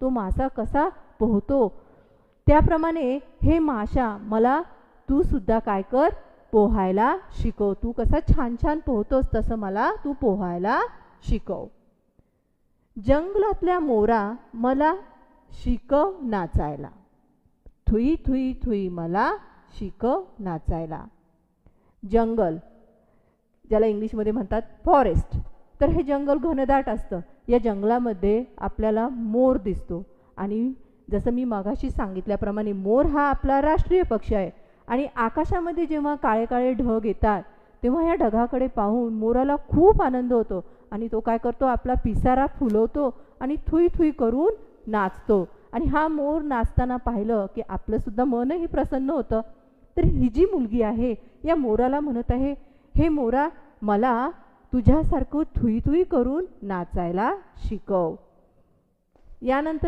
तो मासा कसा पोहतो त्याप्रमाणे हे माशा मला तू सुद्धा काय कर, पोहायला शिकव. तू कसा छान छान पोहतोस तसं मला तू पोहायला शिकव. जंगलातल्या मोरा मला शिकव नाचायला. थुई थुई थुई मला शिकव नाचायला. जंगल, ज्याला इंग्लिशमध्ये म्हणतात फॉरेस्ट, तर हे जंगल घनदाट असतं. या जंगलामध्ये आपल्याला मोर दिसतो आणि जसं मी मगाशी सांगितल्याप्रमाणे मोर हा आपला राष्ट्रीय पक्षी आहे. आणि आकाशामध्ये जेव्हा काळे काळे ढग येतात तेव्हा या ढगाकडे पाहून मोराला खूप आनंद होतो आणि तो काय करतो, आपला पिसारा फुलवतो आणि थुई थुई करून नाचतो. आणि हा मोर नाचताना पाहिलं की आपलं सुद्धा मनही प्रसन्न होतं. तर ही जी मुलगी आहे या मोराला म्हणत आहे, हे मोरा मला तुझ्यासारखं थुई थुई करून नाचायला शिकव. यानंतर